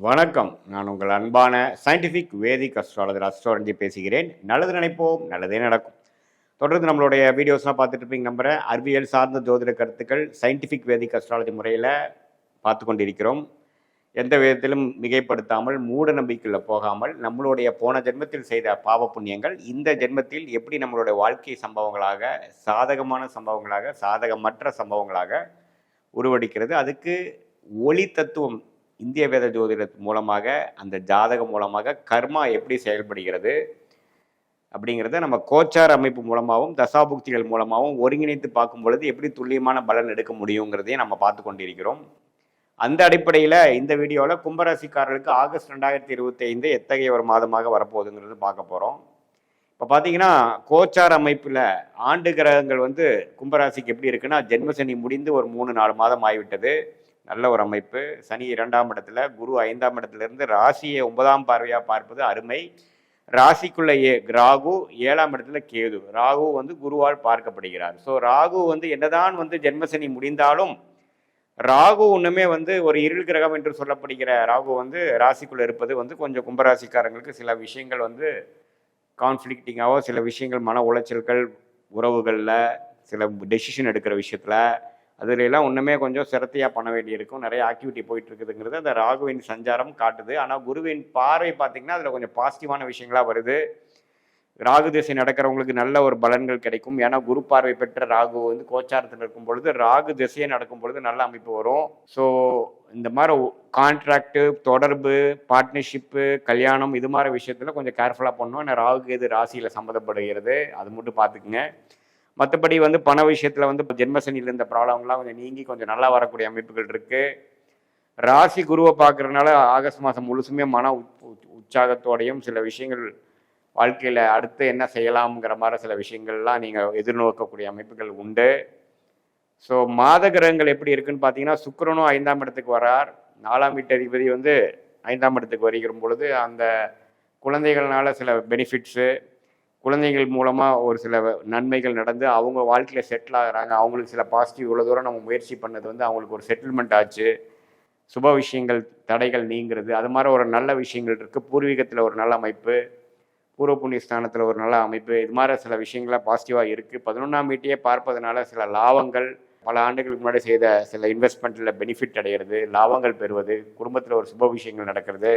வணக்கம். நான் உங்கள் அன்பான சயின்டிஃபிக் வேதிக் அஸ்ட்ராலஜர் அஸ்ட்ரோரஞ்சி பேசுகிறேன். நல்லது நினைப்போம், நல்லதே நடக்கும். தொடர்ந்து நம்மளுடைய வீடியோஸ்லாம் பார்த்துட்டு இருப்பீங்க நம்புறேன். அறிவியல் சார்ந்த ஜோதிட கருத்துக்கள் சயின்டிஃபிக் வேதிக் அஸ்ட்ராலஜி முறையில் பார்த்து கொண்டிருக்கிறோம். எந்த விதத்திலும் மிகைப்படுத்தாமல், மூட நம்பிக்கையில் போகாமல், நம்மளுடைய போன ஜென்மத்தில் செய்த பாவ புண்ணியங்கள் இந்த ஜென்மத்தில் எப்படி நம்மளுடைய வாழ்க்கை சம்பவங்களாக, சாதகமான சம்பவங்களாக, சாதகமற்ற சம்பவங்களாக உருவெடுக்கிறது. அதுக்கு ஒளி தத்துவம் இந்திய வேத ஜோதிட மூலமாக, அந்த ஜாதகம் மூலமாக கர்மா எப்படி செயல்படுகிறது அப்படிங்கிறத நம்ம கோச்சார அமைப்பு மூலமாகவும் தசாபுக்திகள் மூலமாகவும் ஒருங்கிணைத்து பார்க்கும் பொழுது எப்படி துல்லியமான பலன் எடுக்க முடியுங்கிறதையும் நம்ம பார்த்து கொண்டிருக்கிறோம். அந்த அடிப்படையில் இந்த வீடியோவில் கும்பராசிக்காரர்களுக்கு ஆகஸ்ட் 2025 எத்தகைய ஒரு மாதமாக வரப்போகுதுங்கிறது பார்க்க போகிறோம். இப்போ பார்த்தீங்கன்னா கோச்சார அமைப்பில் ஆண்டு கிரகங்கள் கும்பராசிக்கு எப்படி இருக்குன்னா, ஜென்மசனி முடிந்து ஒரு 3-4 மாதம் ஆகிவிட்டது. நல்ல ஒரு அமைப்பு. சனி 2ஆம் இடத்துல, குரு 5ஆம் இடத்துலேருந்து ராசியை 9ஆம் பார்வையாக பார்ப்பது அருமை. ராசிக்குள்ள ராகு 7ஆம் இடத்துல கேது. ராகு குருவால் பார்க்கப்படுகிறார். ஸோ ராகு என்னதான் ஜென்மசனி முடிந்தாலும் ராகு ஒன்றுமே ஒரு இருள் கிரகம் என்று சொல்லப்படுகிற ராகு ராசிக்குள்ளே இருப்பது கொஞ்சம் கும்பராசிக்காரங்களுக்கு சில விஷயங்கள் கான்ஃப்ளிக்டிங்காகவோ, சில விஷயங்கள் மன உளைச்சல்கள், உறவுகளில் சில டெசிஷன் எடுக்கிற விஷயத்தில் அதுலாம் ஒன்றுமே கொஞ்சம் சிரத்தையாக பண்ண வேண்டியிருக்கும். நிறைய ஆக்டிவிட்டி போயிட்டு இருக்குதுங்கிறது அந்த ராகுவின் சஞ்சாரம் காட்டுது. ஆனால் குருவின் பார்வை பார்த்திங்கன்னா அதில் கொஞ்சம் பாசிட்டிவான விஷயங்களாக வருது. ராகு திசை நடக்கிறவங்களுக்கு நல்ல ஒரு பலன்கள் கிடைக்கும். ஏன்னா குரு பார்வை பெற்ற ராகு கோச்சாரத்தில் இருக்கும் பொழுது ராகு திசையை நடக்கும் பொழுது நல்ல அமைப்பு வரும். ஸோ இந்த மாதிரி கான்ட்ராக்டு, தொடர்பு, பார்ட்னர்ஷிப்பு, கல்யாணம் இது மாதிரி விஷயத்தில் கொஞ்சம் கேர்ஃபுல்லாக பண்ணணும். ஏன்னா ராகு எது ராசியில் சம்மந்தப்படுகிறது, அது மட்டும் பார்த்துக்குங்க. மற்றபடி பண விஷயத்தில் ஜென்மசனியில் இருந்த ப்ராப்ளம்லாம் கொஞ்சம் நீங்கி கொஞ்சம் நல்லா வரக்கூடிய அமைப்புகள் இருக்குது. ராசி குருவை பார்க்குறதுனால ஆகஸ்ட் மாதம் முழுசுமே மன உற்சாகத்தோடையும் சில விஷயங்கள் வாழ்க்கையில் அடுத்து என்ன செய்யலாம்ங்கிற மாதிரி சில விஷயங்கள்லாம் நீங்கள் எதிர்நோக்கக்கூடிய அமைப்புகள் உண்டு. ஸோ மாத கிரகங்கள் எப்படி இருக்குன்னு பார்த்தீங்கன்னா, சுக்கிரனும் 5ஆம் இடத்துக்கு வரார். 4ஆம் வீட்டு அதிபதி 5ஆம் இடத்துக்கு வருகிற பொழுது அந்த குழந்தைகள்னால சில பெனிஃபிட்ஸு, குழந்தைகள் மூலமாக ஒரு சில நன்மைகள் நடந்து அவங்க வாழ்க்கையில் செட்டில் ஆகிறாங்க. அவங்களுக்கு சில பாசிட்டிவ் இவ்வளோ தூரம் நம்ம முயற்சி பண்ணது அவங்களுக்கு ஒரு செட்டில்மெண்ட் ஆச்சு. சுப விஷயங்கள் தடைகள் நீங்கிறது, அது மாதிரி ஒரு நல்ல விஷயங்கள் இருக்குது. பூர்வீகத்தில் ஒரு நல்ல அமைப்பு, பூர்வ புண்ணிய ஸ்தானத்தில் ஒரு நல்ல அமைப்பு, இது மாதிரி சில விஷயங்கள்லாம் பாசிட்டிவாக இருக்குது. 11ஆம் வீட்டையே பார்ப்பதனால சில லாபங்கள், பல ஆண்டுகளுக்கு முன்னாடி செய்த சில இன்வெஸ்ட்மெண்ட்டில் பெனிஃபிட் அடைகிறது, லாபங்கள் பெறுவது, குடும்பத்தில் ஒரு சுப விஷயங்கள் நடக்கிறது,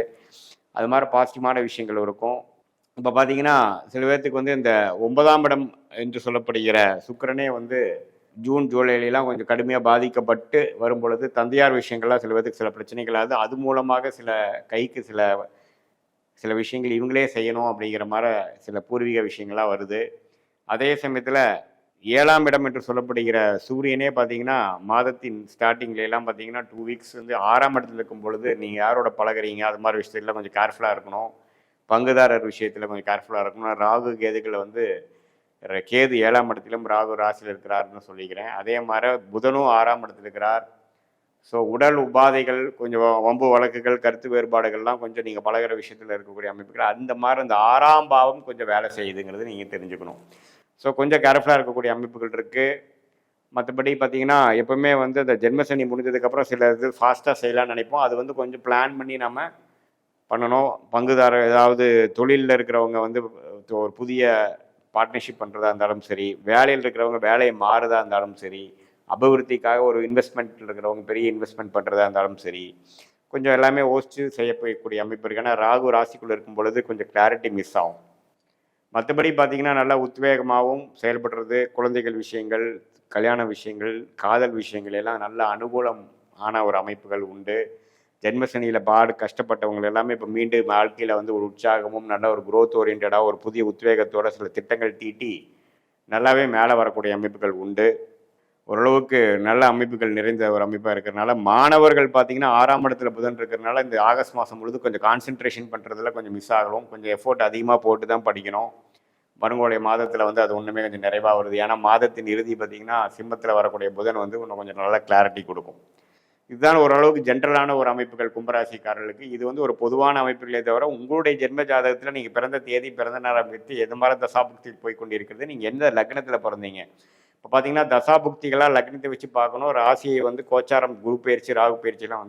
அது மாதிரி பாசிட்டிவான விஷயங்கள் இருக்கும். இப்போ பார்த்தீங்கன்னா சில பேர்த்துக்கு இந்த 9ஆம் இடம் என்று சொல்லப்படுகிற சுக்கிரனே ஜூன் ஜூலைலாம் கொஞ்சம் கடுமையாக பாதிக்கப்பட்டு வரும் பொழுது தந்தையார் விஷயங்கள்லாம் சில பேர்த்துக்கு சில பிரச்சனைகளாகுது. அது மூலமாக சில கைக்கு சில விஷயங்கள் இவங்களே செய்யணும் அப்படிங்கிற மாதிரி சில பூர்வீக விஷயங்கள்லாம் வருது. அதே சமயத்தில் 7ஆம் இடம் என்று சொல்லப்படுகிற சூரியனே பார்த்தீங்கன்னா மாதத்தின் ஸ்டார்டிங்லாம் பார்த்தீங்கன்னா 2 வீக்ஸ் 6ஆம் இடத்துல இருக்கும் பொழுது நீங்கள் யாரோட பழகுறீங்க அது மாதிரி விஷயத்தில் கொஞ்சம் கேர்ஃபுல்லாக இருக்கணும். பங்குதாரர் விஷயத்தில் கொஞ்சம் கேர்ஃபுல்லாக இருக்கணும். ராகு கேதுகளை கேது 7ஆம் இடத்திலும் ராகு ராசியில் இருக்கிறாருன்னு சொல்லிக்கிறேன். அதே மாதிரி புதனும் 6ஆம் இடத்துல இருக்கிறார். ஸோ உடல் உபாதைகள், கொஞ்சம் வம்பு வழக்குகள், கருத்து வேறுபாடுகள்லாம் கொஞ்சம் நீங்கள் பழகிற விஷயத்தில் இருக்கக்கூடிய அமைப்புகள் அந்த மாதிரி அந்த 6ஆம் பாவம் கொஞ்சம் வேலை செய்யுதுங்கிறது நீங்கள் தெரிஞ்சுக்கணும். ஸோ கொஞ்சம் கேர்ஃபுல்லாக இருக்கக்கூடிய அமைப்புகள் இருக்குது. மற்றபடி பார்த்தீங்கன்னா எப்போவுமே அந்த ஜென்மசனி முடிஞ்சதுக்கப்புறம் சில இது ஃபாஸ்ட்டாக செய்யலாம்னு நினைப்போம். அது கொஞ்சம் பிளான் பண்ணி நம்ம பண்ணணும். பங்குதாரர் ஏதாவது தொழிலில் இருக்கிறவங்க ஒரு புதிய பார்ட்னர்ஷிப் பண்ணுறதா இருந்தாலும் சரி, வேலையில் இருக்கிறவங்க வேலையை மாறுதா இருந்தாலும் சரி, அபிவிருத்திக்காக ஒரு இன்வெஸ்ட்மெண்ட்டில் இருக்கிறவங்க பெரிய இன்வெஸ்ட்மெண்ட் பண்ணுறதா இருந்தாலும் சரி, கொஞ்சம் எல்லாமே யோசித்து செய்யக்கூடிய அமைப்பு இருக்குது. ஏன்னா ராகு ராசிக்குள்ளே இருக்கும் பொழுது கொஞ்சம் கிளாரிட்டி மிஸ் ஆகும். மற்றபடி பார்த்திங்கன்னா நல்லா உத்வேகமாகவும் செயல்படுறது, குழந்தைகள் விஷயங்கள், கல்யாண விஷயங்கள், காதல் விஷயங்கள் எல்லாம் நல்ல அனுகூலம் ஆன ஒரு அமைப்புகள் உண்டு. ஜென்மசனியில் கஷ்டப்பட்டவங்க எல்லாமே இப்போ மீண்டும் வாழ்க்கையில் ஒரு உற்சாகமும் நல்ல ஒரு குரோத் ஓரியன்டாக ஒரு புதிய உத்வேகத்தோட சில திட்டங்கள் தீட்டி நல்லாவே மேலே வரக்கூடிய அமைப்புகள் உண்டு. ஓரளவுக்கு நல்ல அமைப்புகள் நிறைந்த ஒரு அமைப்பாக இருக்கிறதுனால மாணவர்கள் பார்த்திங்கன்னா 6ஆம் இடத்துல புதன் இருக்கிறதுனால இந்த ஆகஸ்ட் மாதம் முழுது கொஞ்சம் கான்சென்ட்ரேஷன் பண்ணுறதுல கொஞ்சம் மிஸ் ஆகணும். கொஞ்சம் எஃபோர்ட் அதிகமாக போட்டு தான் படிக்கணும். வருங்கோடைய மாதத்தில் அது ஒன்றுமே கொஞ்சம் நிறைவாக வருது. ஏன்னா மாதத்தின் இறுதி பார்த்திங்கன்னா சிம்மத்தில் வரக்கூடிய புதன் இன்னும் கொஞ்சம் நல்ல கிளாரிட்டி கொடுக்கும். இதுதான் ஓரளவுக்கு ஜென்ரலான ஒரு அமைப்புகள் கும்பராசிக்காரர்களுக்கு. இது ஒரு பொதுவான அமைப்புகளே தவிர உங்களுடைய ஜென்ம ஜாதகத்தில் நீங்கள் பிறந்த தேதி, பிறந்த நேரம் வைத்து எது மாதிரி தசாபுக்தி போய் கொண்டிருக்கிறது, நீங்கள் எந்த லக்னத்தில் பிறந்தீங்க. இப்போ பார்த்தீங்கன்னா தசாபுக்திகளாக லக்னத்தை வச்சு பார்க்கணும். ராசியை கோச்சாரம், குரு பயிற்சி, ராகு பயிற்சியெல்லாம்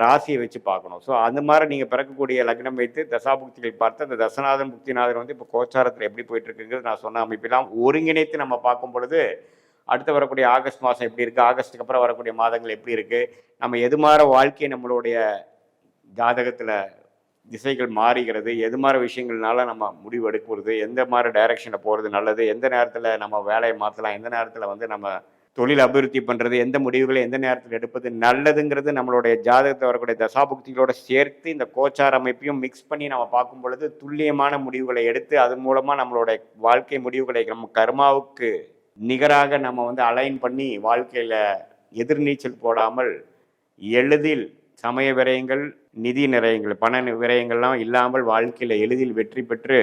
ராசியை வச்சு பார்க்கணும். ஸோ அந்த மாதிரி நீங்கள் பிறக்கக்கூடிய லக்னம் வைத்து தசாபுக்திகள் பார்த்து அந்த தசநாதன் புக்திநாதன் வந்து இப்போ கோச்சாரத்தில் எப்படி போயிட்டு இருக்குங்கிறது நான் சொன்ன அமைப்பெல்லாம் ஒருங்கிணைத்து நம்ம பார்க்கும் பொழுது அடுத்து வரக்கூடிய ஆகஸ்ட் மாதம் எப்படி இருக்குது, ஆகஸ்ட்டுக்கு அப்புறம் வரக்கூடிய மாதங்கள் எப்படி இருக்குது, நம்ம எது மாதிரி வாழ்க்கையை நம்மளுடைய ஜாதகத்தில் திசைகள் மாறுகிறது, எது மாதிரி விஷயங்கள்னால நம்ம முடிவு எடுக்கிறது, எந்த மாதிரி டைரக்ஷனில் போகிறது நல்லது, எந்த நேரத்தில் நம்ம வேலையை மாற்றலாம், எந்த நேரத்தில் வந்து நம்ம தொழில் அபிவிருத்தி பண்ணுறது, எந்த முடிவுகளை எந்த நேரத்தில் எடுப்பது நல்லதுங்கிறது நம்மளுடைய ஜாதகத்தை வரக்கூடிய தசாபுக்திகளோடு சேர்த்து இந்த கோச்சார அமைப்பையும் மிக்ஸ் பண்ணி நம்ம பார்க்கும் பொழுது துல்லியமான முடிவுகளை எடுத்து அதன் மூலமாக நம்மளுடைய வாழ்க்கை முடிவுகளை நம்ம கர்மாவுக்கு நிகராக நம்ம வந்து அலைன் பண்ணி வாழ்க்கையில் எதிர்நீச்சல் போடாமல் எளிதில் சமய விரயங்கள், நிதி நிறையங்கள், பண விரயங்கள்லாம் இல்லாமல் வாழ்க்கையில் எளிதில் வெற்றி பெற்று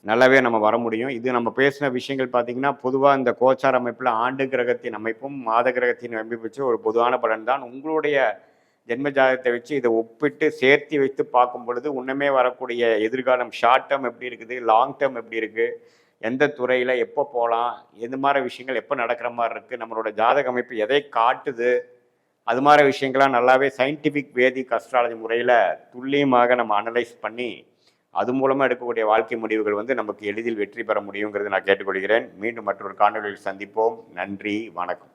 நல்லாவே நம்ம வர முடியும். இது நம்ம பேசின விஷயங்கள் பார்த்தீங்கன்னா பொதுவாக இந்த கோச்சார அமைப்பில் ஆண்டு கிரகத்தின் அமைப்பும் மாத கிரகத்தின் அமைப்பு வச்சு ஒரு பொதுவான பலன் தான். உங்களுடைய ஜென்ம ஜாதகத்தை வச்சு இதை ஒப்பிட்டு சேர்த்து வைத்து பார்க்கும் பொழுது உன்னுமே வரக்கூடிய எதிர்காலம் ஷார்ட் டேர்ம் எப்படி இருக்குது, லாங் டேர்ம் எப்படி இருக்குது, எந்த துறையில் எப்போ போகலாம், எந்த மாதிரி விஷயங்கள் எப்போ நடக்கிற மாதிரி இருக்குது, நம்மளோட ஜாதக அமைப்பு எதை காட்டுது, அது மாதிரி விஷயங்கள்லாம் நல்லாவே சயின்டிஃபிக் வேதிக் அஸ்ட்ராலஜி முறையில் துல்லியமாக நம்ம அனலைஸ் பண்ணி அது மூலமாக எடுக்கக்கூடிய வாழ்க்கை முடிவுகள் வந்து நமக்கு எளிதில் வெற்றி பெற முடியுங்கிறது நான் கேட்டுக்கொள்கிறேன். மீண்டும் மற்றொரு காணொலியில் சந்திப்போம். நன்றி, வணக்கம்.